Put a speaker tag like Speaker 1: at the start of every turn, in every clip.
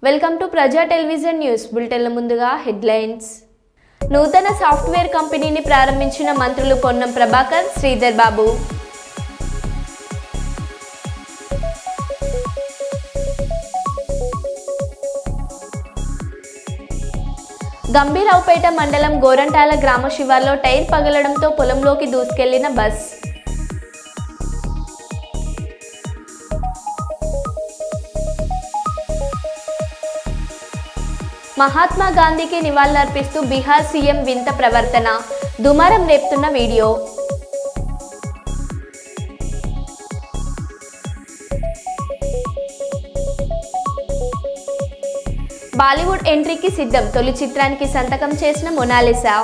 Speaker 1: Welcome to ప్రజా television news బులెటిన్ల ముందుగా headlines. నూతన సాఫ్ట్వేర్ కంపెనీని ప్రారంభించిన మంత్రులు పొన్నం ప్రభాకర్, శ్రీధర్ బాబు. గంభీరావుపేట మండలం గోరంటాల గ్రామ శివార్లో టైర్ పగలడంతో పొలంలోకి దూసుకెళ్లిన బస్. మహాత్మా గాంధీకి నివాళులర్పిస్తూ బీహార్ సీఎం వింత ప్రవర్తన, దుమారం రేపుతున్న వీడియో. బాలీవుడ్ ఎంట్రీకి సిద్ధం, తొలి చిత్రానికి సంతకం చేసిన మొనాలిసా.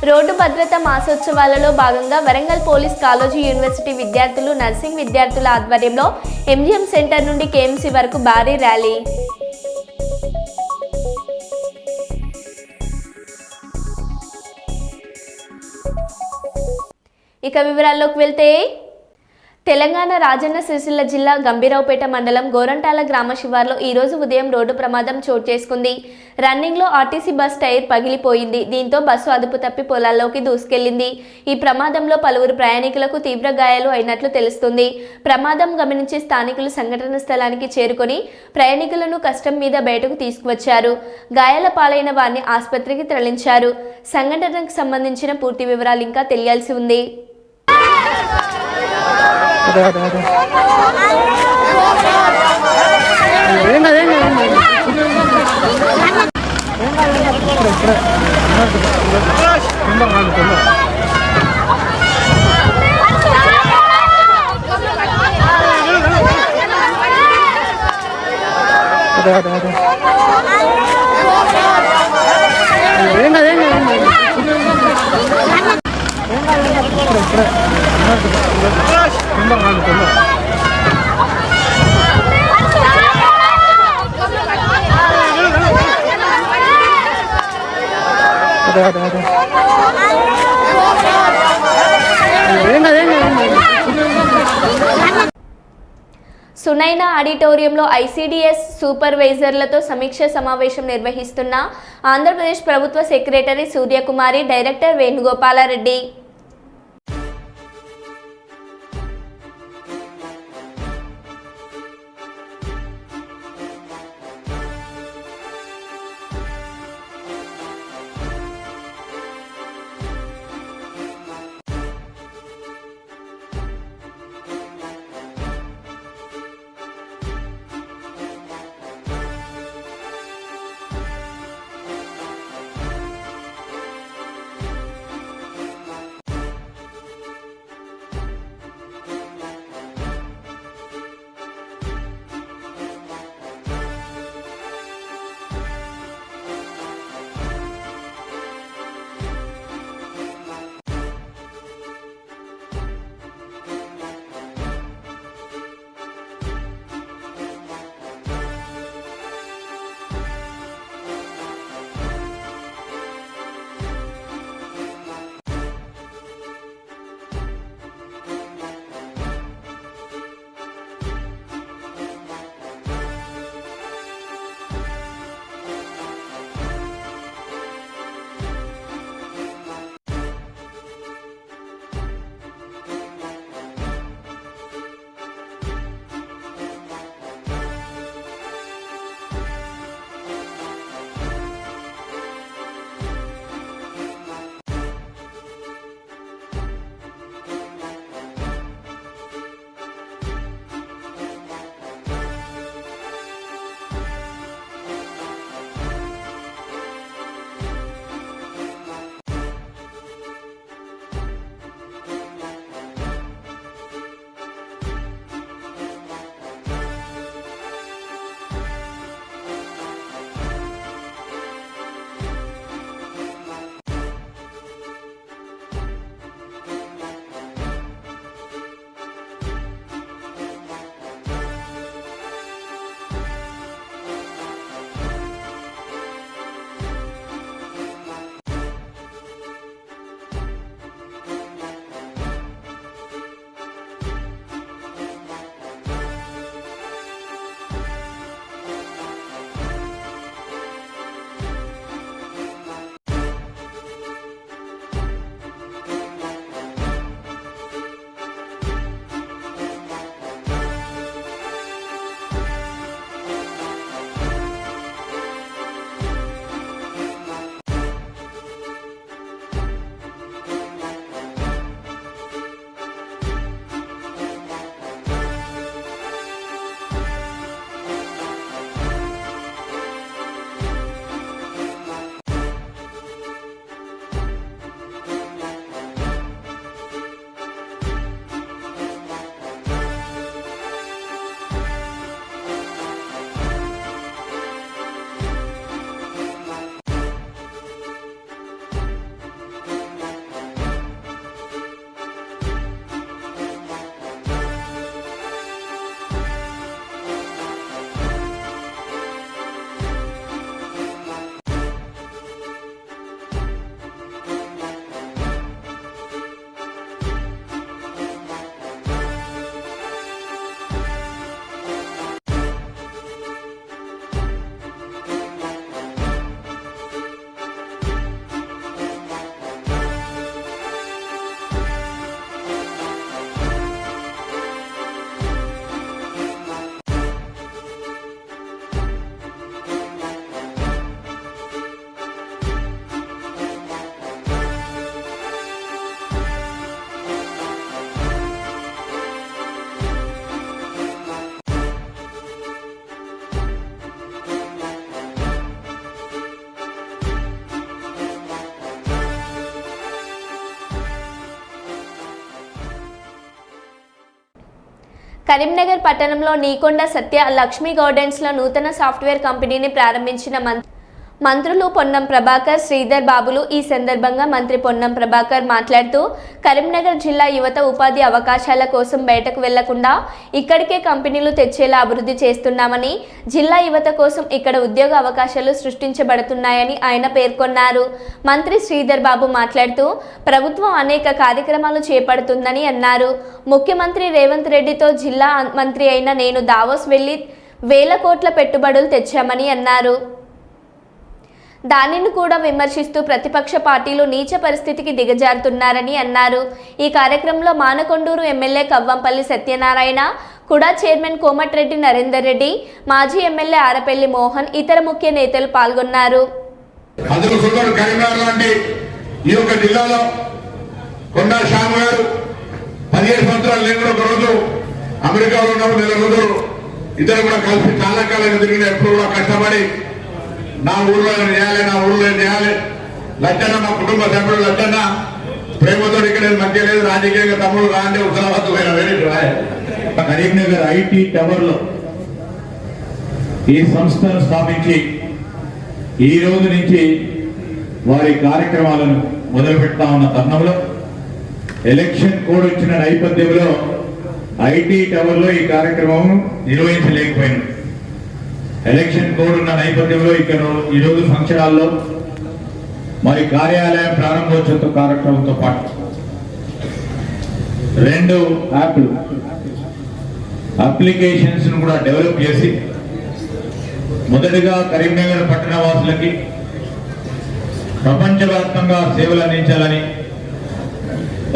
Speaker 1: రోడ్డు భద్రతా మాసోత్సవాలలో భాగంగా వరంగల్ పోలీస్ కాలేజీ యూనివర్సిటీ విద్యార్థులు, నర్సింగ్ విద్యార్థుల ఆధ్వర్యంలో ఎంజీఎం సెంటర్ నుండి కేఎంసీ వరకు భారీ ర్యాలీ. ఇక వివరాల్లోకి వెళ్తే, తెలంగాణ రాజన్న సిరిసిల్ల జిల్లా గంభీరావుపేట మండలం గోరంటాల గ్రామ శివార్లో ఈరోజు ఉదయం రోడ్డు ప్రమాదం చోటు చేసుకుంది. రన్నింగ్లో ఆర్టీసీ బస్ టైర్ పగిలిపోయింది. దీంతో బస్సు అదుపు తప్పి పొలాల్లోకి దూసుకెళ్లింది. ఈ ప్రమాదంలో పలువురు ప్రయాణికులకు తీవ్ర గాయాలు అయినట్లు తెలుస్తుంది. ప్రమాదం గమనించి స్థానికులు సంఘటన స్థలానికి చేరుకొని ప్రయాణికులను కష్టం మీద బయటకు తీసుకువచ్చారు. గాయాల పాలైన వారిని ఆసుపత్రికి తరలించారు. సంఘటనకు సంబంధించిన పూర్తి వివరాలు ఇంకా తెలియాల్సి ఉంది. సునైనా ఆడిటోరియంలో ఐసీడీఎస్ సూపర్వైజర్లతో సమీక్ష సమావేశం నిర్వహిస్తున్న ఆంధ్రప్రదేశ్ ప్రభుత్వ సెక్రటరీ సూర్యకుమారి, డైరెక్టర్ వేణుగోపాలరెడ్డి. కరీంనగర్ పట్టణంలో నీకొండ సత్య లక్ష్మీ గార్డెన్స్లో నూతన సాఫ్ట్వేర్ కంపెనీని ప్రారంభించిన మంత్రులు పొన్నం ప్రభాకర్, శ్రీధర్ బాబులు. ఈ సందర్భంగా మంత్రి పొన్నం ప్రభాకర్ మాట్లాడుతూ కరీంనగర్ జిల్లా యువత ఉపాధి అవకాశాల కోసం బయటకు వెళ్లకుండా ఇక్కడికే కంపెనీలు తెచ్చేలా అభివృద్ధి చేస్తున్నామని, జిల్లా యువత కోసం ఇక్కడ ఉద్యోగ అవకాశాలు సృష్టించబడుతున్నాయని ఆయన పేర్కొన్నారు. మంత్రి శ్రీధర్ బాబు మాట్లాడుతూ ప్రభుత్వం అనేక కార్యక్రమాలు చేపడుతుందని అన్నారు. ముఖ్యమంత్రి రేవంత్ రెడ్డితో జిల్లా మంత్రి అయిన నేను దావోస్ వెళ్లి వేల కోట్ల పెట్టుబడులు తెచ్చామని అన్నారు. దానిని కూడా విమర్శిస్తూ ప్రతిపక్ష పార్టీలు నీచ పరిస్థితికి దిగజారుతున్నారని అన్నారు. ఈ కార్యక్రమంలో మానకొండూరు ఎమ్మెల్యే కవ్వంపల్లి సత్యనారాయణ, కుడా చైర్మన్ కోమటిరెడ్డి నరేందర్ రెడ్డి, మాజీ ఎమ్మెల్యే ఆరపల్లి మోహన్, ఇతర ముఖ్య నేతలు పాల్గొన్నారు.
Speaker 2: నా ఊళ్ళో చేయాలి లచ్చన్న, మా కుటుంబ సభ్యులు లచ్చన్న ప్రేమతో ఇక్కడ మధ్య లేదు, రాజకీయంగా తమ్ముడు రాంటే ఉత్తరావద్దు. కరీంనగర్ ఐటీ టవర్ లో ఈ సంస్థను స్థాపించి ఈ రోజు నుంచి వారి కార్యక్రమాలను మొదలు పెడతా ఉన్న తరుణంలో ఎలక్షన్ కోడ్ వచ్చిన నేపథ్యంలో ఐటీ టవర్ లో ఈ కార్యక్రమం నిర్వహించలేకపోయింది. ఎలక్షన్ కోడ్ ఉన్న నేపథ్యంలో ఇక్కడ ఈరోజు ఫంక్షన్ హాల్లో మరి కార్యాలయం ప్రారంభోత్సవ కార్యక్రమంతో పాటు 2 అప్లికేషన్స్ కూడా డెవలప్ చేసి మొదటిగా కరీంనగర్ పట్టణ వాసులకి ప్రపంచవ్యాప్తంగా సేవలు అందించాలని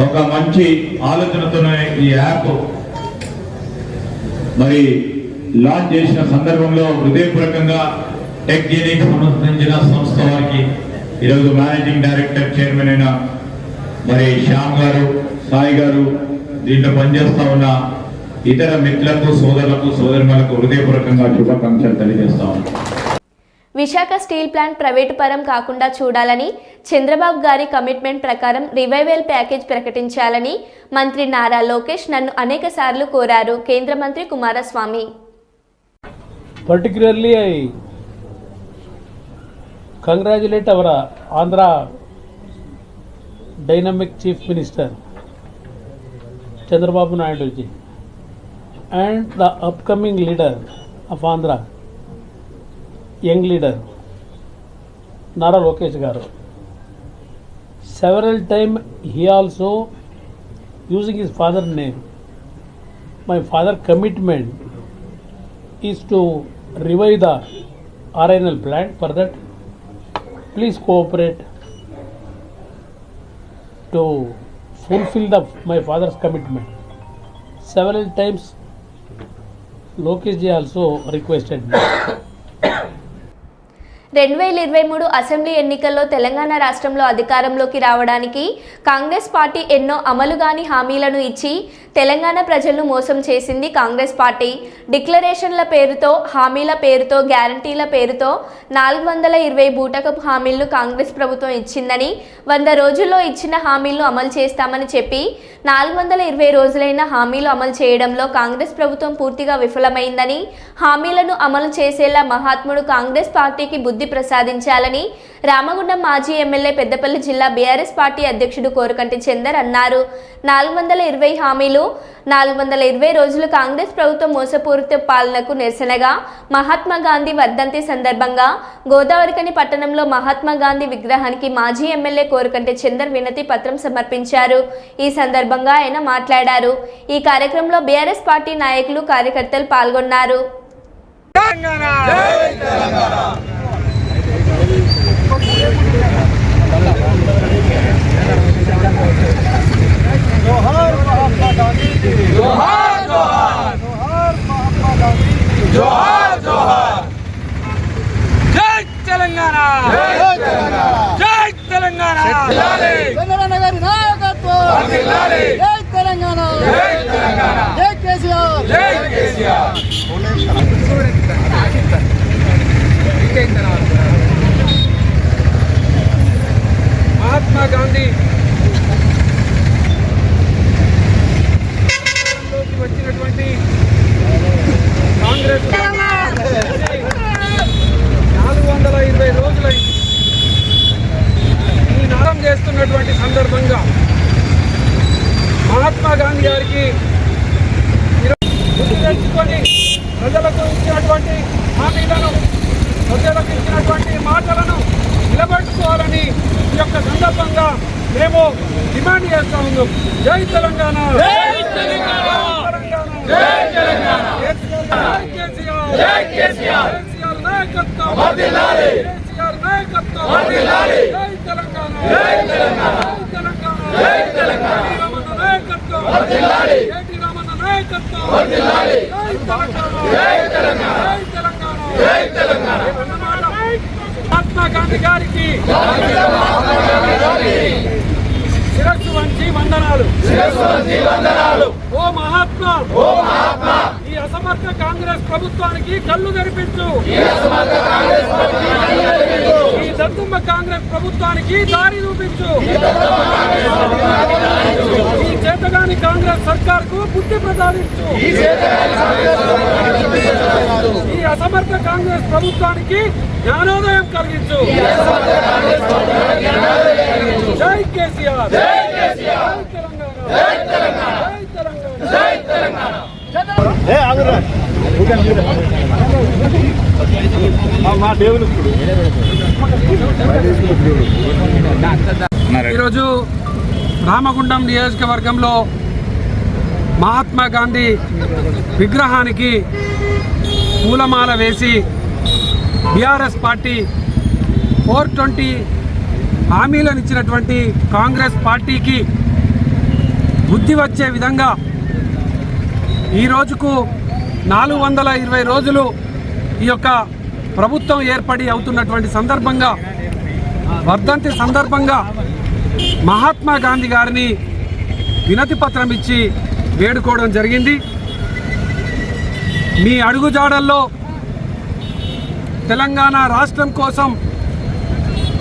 Speaker 2: ఒక మంచి ఆలోచనతోనే ఈ యాప్ మరి లాంచ్ చేసిన సందర్భంలో హృదయపూర్వకంగా టెక్ జీనికి సంబంధించిన సంస్థ వారికి ఈరోజు మేనేజింగ్ డైరెక్టర్ చైర్మన్ అయిన మరి శ్యామ్ గారు, సాయి గారు, దీంట్లో పనిచేస్తా ఉన్న ఇతర మిత్రులకు, సోదరులకు, సోదరులకు హృదయపూర్వకంగా శుభాకాంక్షలు తెలియజేస్తా ఉన్నాం.
Speaker 1: విశాఖ స్టీల్ ప్లాంట్ ప్రైవేటు పరం కాకుండా చూడాలని, చంద్రబాబు గారి కమిట్మెంట్ ప్రకారం రివైవల్ ప్యాకేజ్ ప్రకటించాలని మంత్రి నారా లోకేష్ నన్ను అనేక సార్లు కోరారు. కేంద్ర మంత్రి Kumaraswamy.
Speaker 3: Particularly, I congratulate our Andhra dynamic Chief Minister Chandrababu Naidu ji and the upcoming leader of Andhra, young leader Nara Lokesh garu. Several times he also using his father's name. My father commitment is to revive the RNL plant. For that, please cooperate to fulfill my father's commitment. Several times Lokesh ji also requested me.
Speaker 1: 2023 assembly ఎన్నికల్లో తెలంగాణ రాష్ట్రంలో అధికారంలోకి రావడానికి Congress party ఎన్నో అమలుగాని హామీలను ఇచ్చి తెలంగాణ ప్రజలను మోసం చేసింది కాంగ్రెస్ పార్టీ. డిక్లరేషన్ల పేరుతో, హామీల పేరుతో, గ్యారంటీల పేరుతో 420 బూటకపు హామీలను కాంగ్రెస్ ప్రభుత్వం ఇచ్చిందని, 100 రోజుల్లో ఇచ్చిన హామీలను అమలు చేస్తామని చెప్పి 420 రోజులైన హామీలు అమలు చేయడంలో కాంగ్రెస్ ప్రభుత్వం పూర్తిగా విఫలమైందని, హామీలను అమలు చేసేలా మహాత్ముడు కాంగ్రెస్ పార్టీకి బుద్ధి ప్రసాదించాలని రామగుండం మాజీ ఎమ్మెల్యే పెద్దపల్లి జిల్లా బీఆర్ఎస్ పార్టీ అధ్యక్షుడు కోరకంటి చందర్ అన్నారు. 420 హామీలు, 420 రోజులు కాంగ్రెస్ ప్రభుత్వం మోసపూరిత పాలనకు నిరసనగా మహాత్మా గాంధీ వర్ధంతి సందర్భంగా గోదావరికని పట్టణంలో మహాత్మా గాంధీ విగ్రహానికి మాజీ ఎమ్మెల్యే కోరకంటి చందర్ వినతి పత్రం సమర్పించారు. ఈ సందర్భంగా ఆయన మాట్లాడారు. ఈ కార్యక్రమంలో బీఆర్ఎస్ పార్టీ నాయకులు, కార్యకర్తలు పాల్గొన్నారు.
Speaker 4: जोहार महात्मा गांधी जी, जोहार जोहार, जोहार महात्मा गांधी जी, जोहार जोहार. जय तेलंगाना, जय तेलंगाना, जय तेलंगाना. चंद्रबाबु गारी नायकत्వం వర్ధిల్లాలి. जय तेलंगाना, जय तेलंगाना, जय केसीआर, जय केसीआर. महात्मा गांधी వచ్చినటువంటి తీసుకొని ప్రజలకు ఇచ్చినటువంటి హామీలను, ప్రజలకు ఇచ్చినటువంటి మాటలను నిలబెట్టుకోవాలని ఈ యొక్క సందర్భంగా మేము డిమాండ్ చేస్తా ఉన్నాం. జై తెలంగాణ, జై తెలంగాణ, జై తెలంగాణ, జై కేసీఆర్, కేసీఆర్ నాయకత్వం వర్ధిల్లాలి, కేసీఆర్ నాయకత్వం వర్ధిల్లాలి, జై తెలంగాణ, జై తెలంగాణ, జై తెలంగాణ, జై రమణ నాయకత్వం వర్ధిల్లాలి, కేటీ రమణ నాయకత్వం వర్ధిల్లాలి, జై తెలంగాణ, జై తెలంగాణ, జై తెలంగాణ, జై తెలంగాణ. మహాత్మా గాంధీ గారికి శిరస్సు వంచి వందనాలు, శిరస్సు వంచి వందనాలు. ఓ మహాత్మా, ఓ మహాత్మా, ఈ అసమర్థ కాంగ్రెస్ ప్రభుత్వానికి కళ్ళు తెరిపించు, ఈ దద్దమ్మ కాంగ్రెస్ ప్రభుత్వానికి దారి చూపించు, ఈ చేతగాని కాంగ్రెస్ సర్కార్కు బుద్ధి ప్రసాదించు, ఈ అసమర్థ కాంగ్రెస్ ప్రభుత్వానికి జ్ఞానోదయం కలిగించు. జై కేసీఆర్, జై కేసీఆర్, జై తెలంగాణ, జై తెలంగాణ, జై తెలంగాణ. ఈరోజు రామగుండం నియోజకవర్గంలో మహాత్మా గాంధీ విగ్రహానికి పూలమాల వేసి బీఆర్ఎస్ పార్టీ 420 హామీలను ఇచ్చినటువంటి కాంగ్రెస్ పార్టీకి బుద్ధి వచ్చే విధంగా ఈ రోజుకు 420 రోజులు ఈ యొక్క ప్రభుత్వం ఏర్పడి అవుతున్నటువంటి సందర్భంగా, వర్ధంతి సందర్భంగా మహాత్మా గాంధీ గారిని వినతి పత్రం ఇచ్చి వేడుకోవడం జరిగింది. మీ అడుగుజాడల్లో తెలంగాణ రాష్ట్రం కోసం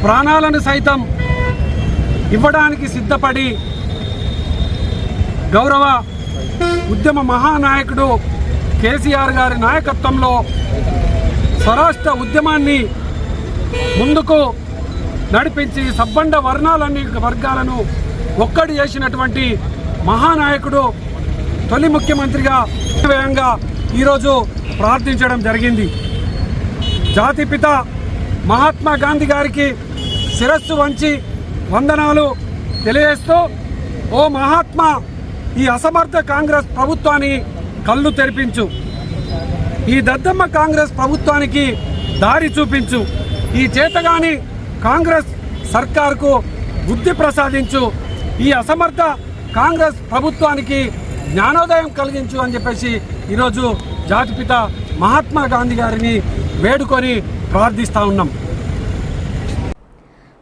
Speaker 4: ప్రాణాలను సైతం ఇవ్వడానికి సిద్ధపడి గౌరవ ఉద్యమ మహానాయకుడు కేసీఆర్ గారి నాయకత్వంలో స్వరాష్ట్ర ఉద్యమాన్ని ముందుకు నడిపించి సబ్బండ వర్గాలను ఒక్కడి చేసినటువంటి మహానాయకుడు తొలి ముఖ్యమంత్రిగా వ్యయంగా ఈరోజు ప్రార్థించడం జరిగింది. జాతిపిత మహాత్మా గాంధీ గారికి శిరస్సు వంచి వందనాలు తెలియజేస్తూ, ఓ మహాత్మా, ఈ అసమర్థ కాంగ్రెస్ ప్రభుత్వాన్ని కళ్ళు తెరిపించు, ఈ దద్దమ్మ కాంగ్రెస్ ప్రభుత్వానికి దారి చూపించు, ఈ చేతగాని కాంగ్రెస్ సర్కార్కు బుద్ధి ప్రసాదించు, ఈ అసమర్థ కాంగ్రెస్ ప్రభుత్వానికి జ్ఞానోదయం కలిగించు అని చెప్పేసి ఈరోజు జాతిపిత మహాత్మా గాంధీ గారిని వేడుకొని ప్రార్థిస్తూ ఉన్నాం.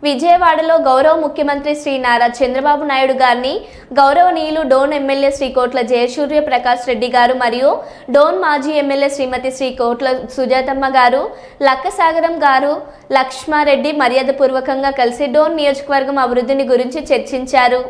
Speaker 1: విజయవాడలో గౌరవ ముఖ్యమంత్రి శ్రీ నారా చంద్రబాబు నాయుడు గారిని గౌరవనీయులు డోన్ ఎమ్మెల్యే శ్రీ కోట్ల జయసూర్య ప్రకాష్ రెడ్డి గారు మరియు డోన్ మాజీ ఎమ్మెల్యే శ్రీమతి శ్రీ కోట్ల సుజాతమ్మ గారు, లక్కసాగరం గారు, లక్ష్మారెడ్డి మర్యాదపూర్వకంగా కలిసి డోన్ నియోజకవర్గం అభివృద్ధిని గురించి చర్చించారు.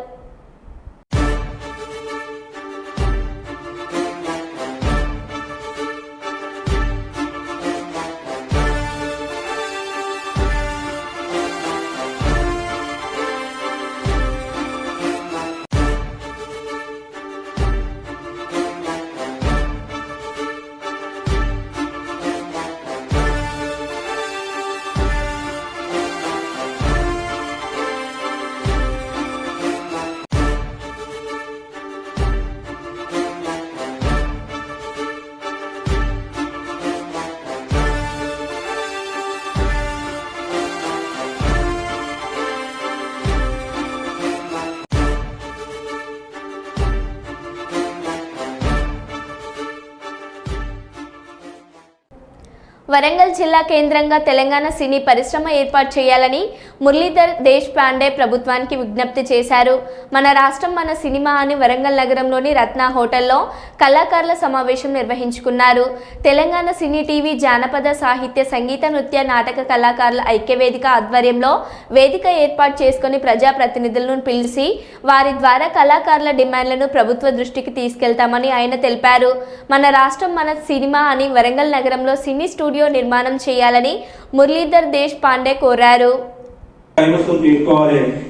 Speaker 1: వరంగల్ జిల్లా కేంద్రంగా తెలంగాణ సినీ పరిశ్రమ ఏర్పాటు చేయాలని మురళీధర్ దేశ్ పాండే ప్రభుత్వానికి విజ్ఞప్తి చేశారు. మన రాష్ట్రం మన సినిమా అని వరంగల్ నగరంలోని రత్న హోటల్లో కళాకారుల సమావేశం నిర్వహించుకున్నారు. తెలంగాణ సినీ టీవీ జానపద సాహిత్య సంగీత నృత్య నాటక కళాకారుల ఐక్యవేదిక ఆధ్వర్యంలో వేదిక ఏర్పాటు చేసుకుని ప్రజాప్రతినిధులను పిలిచి వారి ద్వారా కళాకారుల డిమాండ్లను ప్రభుత్వ దృష్టికి తీసుకెళ్తామని ఆయన తెలిపారు. మన రాష్ట్రం మన సినిమా అని వరంగల్ నగరంలో సినీ స్టూడియో నిర్మాణం చేయాలని మురళీధర్ దేశ్ పాండే కోరారు.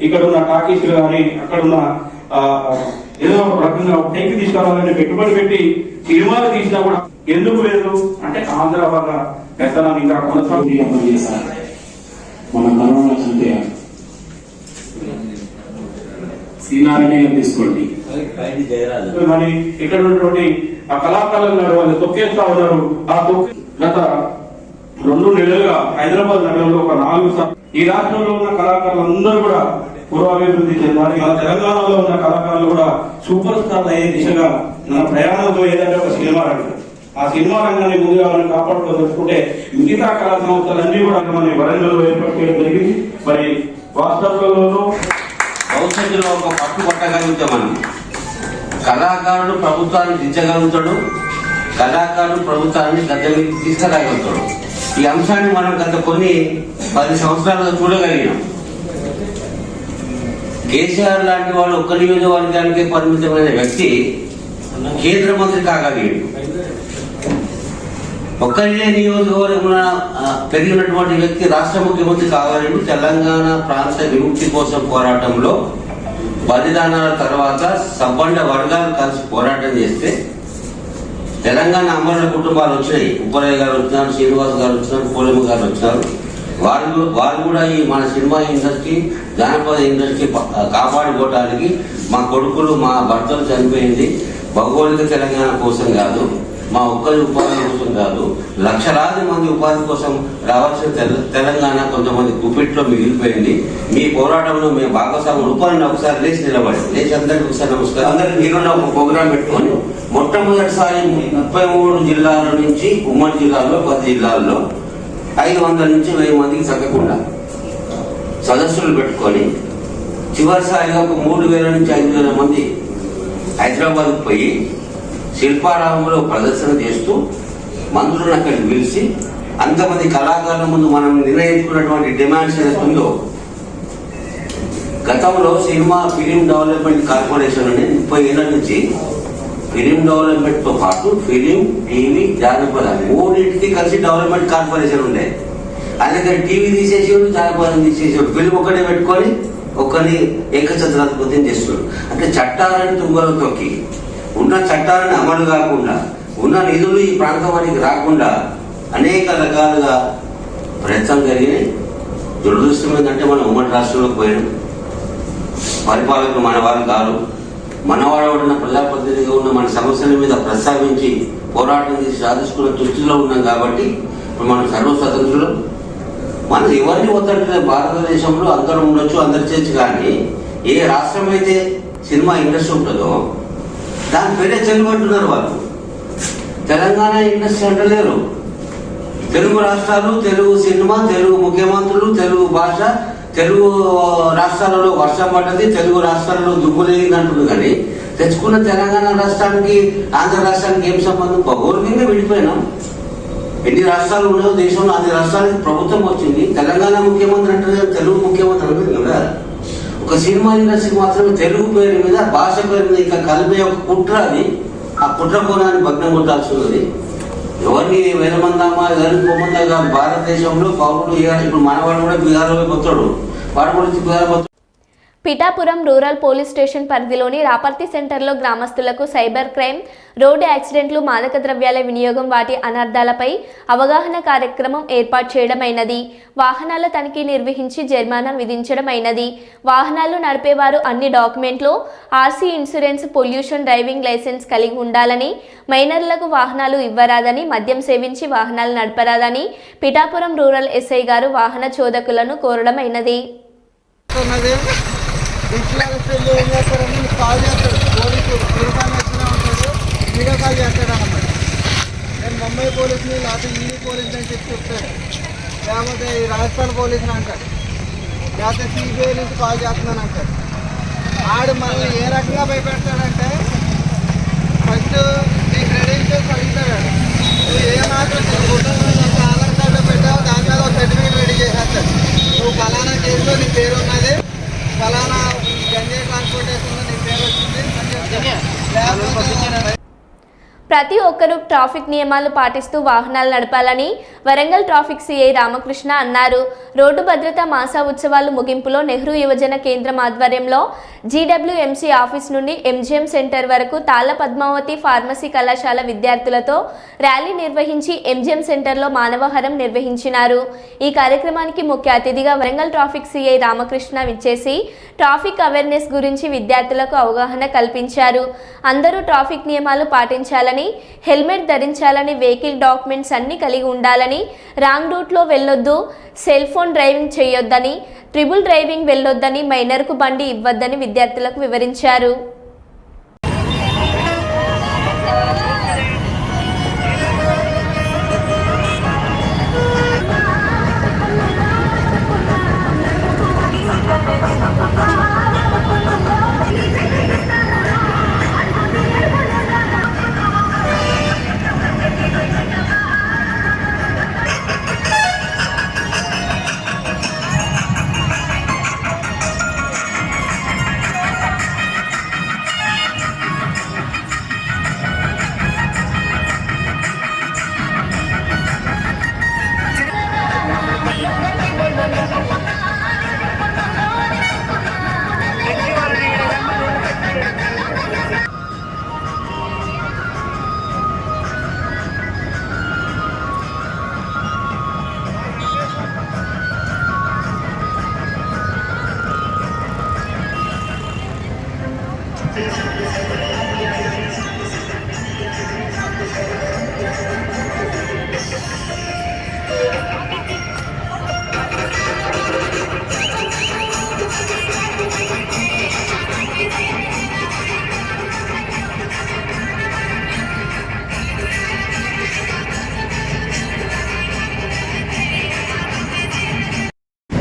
Speaker 5: ఇక్కడ ఉన్న టాకీసులు కానీ అక్కడ ఉన్న ఏదో ఒక రకంగా టెంకి తీసుకురావాలని పెట్టుబడి పెట్టి సినిమాలు తీసినా కూడా ఎందుకు లేదు అంటే ఆంధ్ర వాళ్ళ పెద్దలను ఇంకా కొనసాగి
Speaker 6: అమలు చేశారు. మన కరోనా చంపే సీనారిటీ తీసుకోండి.
Speaker 5: మరి ఇక్కడ ఉన్నటువంటి ఆ కళాకారులు వాళ్ళు తొక్కేస్తా ఉన్నారు. ఆ గత 2 నెలలుగా హైదరాబాద్ నగరంలో ఒక 4 సార్లు ఈ రాష్ట్రంలో ఉన్న కళాకారులందరూ కూడా పూర్వాభివృద్ధి చెందాలి. మన తెలంగాణలో ఉన్న కళాకారులు కూడా సూపర్ స్టార్లు అయ్యే దిశగా మన ప్రయాణంలో ఏదంటే ఒక సినిమా రంగం. ఆ సినిమా రంగాన్ని ముందుగా మనం కాపాడుకోదలుచుకుంటే మిగతా కళా సంస్థలన్నీ కూడా మన వరంగల్లో ఏర్పాటు చేయడం జరిగింది. మరి వాస్తవంలోనూ
Speaker 7: భవిష్యత్తులో ఒక పట్టు పట్టగలుగుతాం. మనం కళాకారుడు ప్రభుత్వాన్ని దించగలుగుతాడు, కళాకారుడు ప్రభుత్వాన్ని గద్దె మీద తీసుకురాగలుగుతాడు. ఈ అంశాన్ని మనం గత కొన్ని 10 సంవత్సరాలుగా చూడగలిగినాం. కేసీఆర్ లాంటి వాళ్ళు ఒక్క నియోజకవర్గానికి పరిమితమైన వ్యక్తి కేంద్ర మంత్రి కాగలిగాడు. ఒక్కరినే నియోజకవర్గంలో పెరిగినటువంటి వ్యక్తి రాష్ట్ర ముఖ్యమంత్రి కావాలని తెలంగాణ ప్రాంత విముక్తి కోసం పోరాటంలో బలిదానాల తర్వాత సబ్బండ వర్గాలు కలిసి పోరాటం చేస్తే తెలంగాణ అమరుల కుటుంబాలు వచ్చినాయి. ఉప్పరయ్య గారు వచ్చినారు, శ్రీనివాస్ గారు వచ్చినారు, పూలమ్మ గారు వచ్చినారు. వాళ్ళు కూడా ఈ మన సినిమా ఇండస్ట్రీ, జానపద ఇండస్ట్రీ కాపాడుకోవడానికి మా కొడుకులు, మా భర్తలు చనిపోయింది భౌగోళిక తెలంగాణ కోసం కాదు, మా ఒక్కరి ఉపాధి కోసం కాదు, లక్షలాది మంది ఉపాధి కోసం రావాల్సిన తెలంగాణ కొంతమంది గుప్పిట్లో మిగిలిపోయింది. మీ పోరాటంలో మేము భాగస్వాములు ఉపాధిని ఒకసారి లేచి లేచి అందరికీ ఒకసారి నమస్కారం. అందరికీ మీరున్న ఒక ప్రోగ్రాం పెట్టుకొని మొట్టమొదటిసారి 33 జిల్లాల నుంచి ఉమ్మడి జిల్లాల్లో 10 జిల్లాల్లో 500 నుంచి 1000 మందికి తగ్గకుండా సదస్సులు పెట్టుకొని చివరిసారిగా ఒక 3000 నుంచి 5000 మంది హైదరాబాద్కు పోయి శిల్పారామంలో ప్రదర్శన చేస్తూ మంత్రులను అక్కడికి పిలిచి అంతమంది కళాకారుల ముందు మనం నిర్ణయించుకున్నటువంటి డిమాండ్స్ ఏదైతుందో, గతంలో సినిమా ఫిలిం డెవలప్మెంట్ కార్పొరేషన్ అని 30 ఏళ్ల నుంచి ఫిలిం డెవలప్మెంట్ తో పాటు ఫిలిం, టీవీ, జానపద 3 కలిసి డెవలప్మెంట్ కార్పొరేషన్ ఉండే. అందుకని టీవీ తీసేసేవాడు, జానపదం తీసేసేవాడు, ఫిలిం ఒకటే పెట్టుకొని ఒకరిని ఏకఛత్రాధిపత్యం చేస్తున్నాడు. అంటే చట్టాలని తుంగలో తొక్కి ఉన్న చట్టాలను అమలు కాకుండా, ఉన్న నిధులు ఈ ప్రాంతం వారికి రాకుండా అనేక రకాలుగా ప్రయత్నం జరిగినాయి. దురదృష్టం ఏంటంటే మనం ఉమ్మడి రాష్ట్రంలోకి పోయినాం. పరిపాలకులు మన వాళ్ళు కాదు, మనవాడబడిన ప్రజాప్రతినిధిగా ఉన్న మన సమస్యల మీద ప్రస్తావించి పోరాటం చేసి సాధించుకున్న దృష్టిలో ఉన్నాం. కాబట్టి ఇప్పుడు మనం సర్వస్వతంత్రులు. మనం ఎవరిని వద్దంటే భారతదేశంలో అందరూ ఉండొచ్చు, అందరి చేసి, కానీ ఏ రాష్ట్రం అయితే సినిమా ఇండస్ట్రీ ఉంటుందో దాని పేరే తెలుగు అంటున్నారు వాళ్ళు. తెలంగాణ ఇండస్ట్రీ అంటలేరు. తెలుగు రాష్ట్రాలు, తెలుగు సినిమా, తెలుగు ముఖ్యమంత్రులు, తెలుగు భాష, తెలుగు రాష్ట్రాలలో వర్షం పడ్డది, తెలుగు రాష్ట్రాలలో దుబ్బులేని అంటుంది. కానీ తెచ్చుకున్న తెలంగాణ రాష్ట్రానికి ఆంధ్ర రాష్ట్రానికి ఏం సంబంధం? భౌగోళికంగా విడిపోయినాం. ఎన్ని రాష్ట్రాలు ఉన్నాయో దేశంలో అన్ని రాష్ట్రాలకు ప్రభుత్వం వచ్చింది. తెలంగాణ ముఖ్యమంత్రి అంటే తెలుగు ముఖ్యమంత్రి అంటే కదా. ఒక సినిమా ఇండస్ట్రీ మాత్రమే తెలుగు పేరు మీద, భాష పేరు మీద ఇంకా కలిపే ఒక కుట్ర. అది ఆ కుట్ర కోణాన్ని భగ్నం కొట్టాల్సి ఉన్నది. ఎవరిని వేలమందామా, ఎవరిని పోమందా కాదు. భారతదేశంలో పౌరుడు ఇప్పుడు మనవాడు కూడా బీహార్లో పోతాడు, వాడు కూడా బీహార్ పోతాడు.
Speaker 1: పిఠాపురం రూరల్ పోలీస్ స్టేషన్ పరిధిలోని రాపర్తి సెంటర్లో గ్రామస్తులకు సైబర్ క్రైమ్, రోడ్డు యాక్సిడెంట్లు, మాదక ద్రవ్యాల వినియోగం, వాటి అనర్థాలపై అవగాహన కార్యక్రమం ఏర్పాటు చేయడమైనది. వాహనాల తనిఖీ నిర్వహించి జరిమానా విధించడమైనది. వాహనాలు నడిపేవారు అన్ని డాక్యుమెంట్లు, RC, insurance, pollution, driving licence కలిగి ఉండాలని, మైనర్లకు వాహనాలు ఇవ్వరాదని, మద్యం సేవించి వాహనాలు నడపరాదని పిఠాపురం రూరల్ ఎస్ఐ గారు వాహన చోదకులను కోరడమైనది.
Speaker 8: ఏం చేస్తారని కాల్ చేస్తాడు పోలీసు, తిరుగుతాను వచ్చినా ఉంటాడు, వీడియో కాల్ చేస్తాడు అన్నమాట. నేను ముంబై పోలీసుని లేకపోతే ఈడీ పోలీసుని అని చెప్తాడు, లేకపోతే ఈ రాజస్థాన్ పోలీసుని అంటాడు, లేకపోతే సిబిఐ నుంచి కాల్ చేస్తున్నాను అంటాడు. ఆడు మనల్ని ఏ రకంగా భయపెడతాడంటే ఫస్ట్ నీ క్రెడెన్షియల్స్ అడుగుతాడు. నువ్వు ఏ మాత్రం ఆధార్ కార్డు పెట్టావు దాని మీద ఒక సర్టిఫికేట్ రెడీ చేసేస్తాడు. నువ్వు ఫలానా కేసులో నీ పేరు ఉన్నది, ఫలానా గంజాయి ట్రాన్స్పోర్టేషన్లో నీ పేరు వచ్చింది అని చెప్తాడు.
Speaker 1: ప్రతి ఒక్కరూ ట్రాఫిక్ నియమాలు పాటిస్తూ వాహనాలు నడపాలని వరంగల్ ట్రాఫిక్ సిఐ రామకృష్ణ అన్నారు. రోడ్డు భద్రతా మాసా ఉత్సవాలు ముగింపులో నెహ్రూ యువజన కేంద్రం ఆధ్వర్యంలో జీడబ్ల్యూఎంసీ ఆఫీస్ నుండి ఎంజీఎం సెంటర్ వరకు తాళ్ళ పద్మావతి ఫార్మసీ కళాశాల విద్యార్థులతో ర్యాలీ నిర్వహించి ఎంజీఎం సెంటర్లో మానవహారం నిర్వహించినారు. ఈ కార్యక్రమానికి ముఖ్య అతిథిగా వరంగల్ ట్రాఫిక్ సిఐ రామకృష్ణ విచ్చేసి ట్రాఫిక్ అవేర్నెస్ గురించి విద్యార్థులకు అవగాహన కల్పించారు. అందరూ ట్రాఫిక్ నియమాలు పాటించాలని, హెల్మెట్ ధరించాలని, వెహికల్ డాక్యుమెంట్స్ అన్ని కలిగి ఉండాలని, రాంగ్ రూట్లో వెళ్ళొద్దు, సెల్ ఫోన్ డ్రైవింగ్ చేయొద్దని, ట్రిపుల్ డ్రైవింగ్ వెళ్ళొద్దని, మైనర్కు బండి ఇవ్వద్దని విద్యార్థులకు వివరించారు.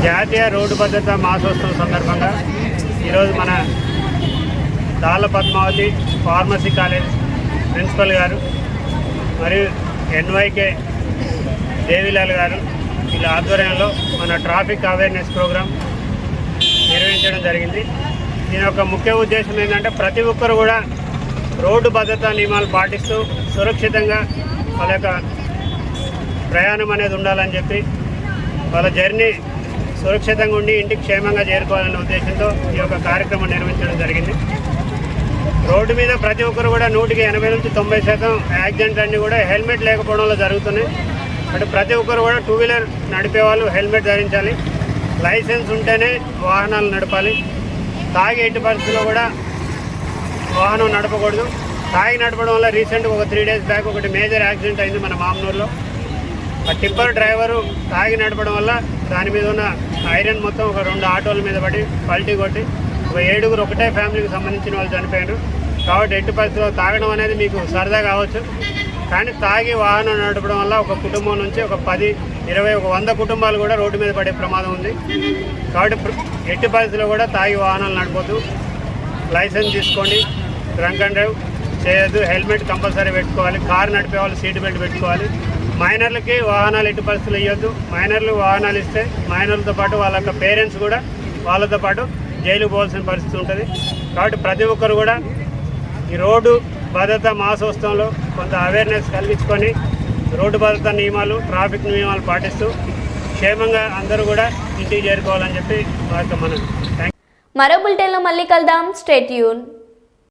Speaker 9: జాతీయ రోడ్డు భద్రతా మాసోత్సవం సందర్భంగా ఈరోజు మన తాళ్ళ పద్మావతి ఫార్మసీ కాలేజ్ ప్రిన్సిపల్ గారు మరియు ఎన్వైకే దేవిలాల్ గారు వీళ్ళ ఆధ్వర్యంలో మన ట్రాఫిక్ అవేర్నెస్ ప్రోగ్రాం నిర్వహించడం జరిగింది. దీని యొక్క ముఖ్య ఉద్దేశం ఏంటంటే ప్రతి ఒక్కరు కూడా రోడ్డు భద్రతా నియమాలు పాటిస్తూ సురక్షితంగా వాళ్ళ యొక్క ప్రయాణం అనేది ఉండాలని చెప్పి వాళ్ళ జర్నీ సురక్షితంగా ఉండి ఇంటికి క్షేమంగా చేరుకోవాలనే ఉద్దేశంతో ఈ యొక్క కార్యక్రమం నిర్వహించడం జరిగింది. రోడ్డు మీద ప్రతి ఒక్కరు కూడా 80 నుంచి 90% యాక్సిడెంట్లు అన్నీ కూడా హెల్మెట్ లేకపోవడంలో జరుగుతున్నాయి. అంటే ప్రతి ఒక్కరు కూడా 2 వీలర్ నడిపే వాళ్ళు హెల్మెట్ ధరించాలి, లైసెన్స్ ఉంటేనే వాహనాలు నడపాలి, తాగి ఎట్టి పరిస్థితుల్లో కూడా వాహనం నడపకూడదు. తాగి నడపడం వల్ల రీసెంట్గా ఒక 3 days బ్యాక్ ఒకటి మేజర్ యాక్సిడెంట్ అయింది మన మామనూరులో. ఆ టిప్పర్ డ్రైవరు తాగి నడపడం వల్ల దాని మీద ఉన్న ఐరన్ మొత్తం ఒక 2 ఆటోల మీద పడి పల్టీ కొట్టి ఒక 7 ఒకటే ఫ్యామిలీకి సంబంధించిన వాళ్ళు చనిపోయారు. కాబట్టి ఎట్టి పరిస్థితుల్లో తాగడం అనేది మీకు సరదా కావచ్చు, కానీ తాగి వాహనం నడపడం వల్ల ఒక కుటుంబం నుంచి ఒక 10, 20, 100 కుటుంబాలు కూడా రోడ్డు మీద పడే ప్రమాదం ఉంది. కాబట్టి ఎట్టి పరిస్థితుల్లో కూడా తాగి వాహనాలు నడపొద్దు, లైసెన్స్ తీసుకోండి, డ్రంక్ అండ్ డ్రైవ్ చేయొద్దు, హెల్మెట్ కంపల్సరీ పెట్టుకోవాలి, కారు నడిపే వాళ్ళు సీట్ బెల్ట్ పెట్టుకోవాలి. మైనర్లకి వాహనాలు ఎట్టి పరిస్థితులు ఇవ్వద్దు. మైనర్లు వాహనాలు ఇస్తే మైనర్లతో పాటు వాళ్ళ యొక్క పేరెంట్స్ కూడా వాళ్ళతో పాటు జైలుకు పోవాల్సిన పరిస్థితి ఉంటుంది. కాబట్టి ప్రతి ఒక్కరు కూడా ఈ రోడ్డు భద్రతా మాసోత్సవంలో కొంత అవేర్నెస్ కలిగించుకొని రోడ్డు భద్రతా నియమాలు, ట్రాఫిక్ నియమాలు పాటిస్తూ క్షేమంగా అందరూ కూడా ఇంటికి చేరుకోవాలని చెప్పి మన
Speaker 1: మరో బులెటిన్లో మళ్ళీ కలుద్దాం. Stay tune.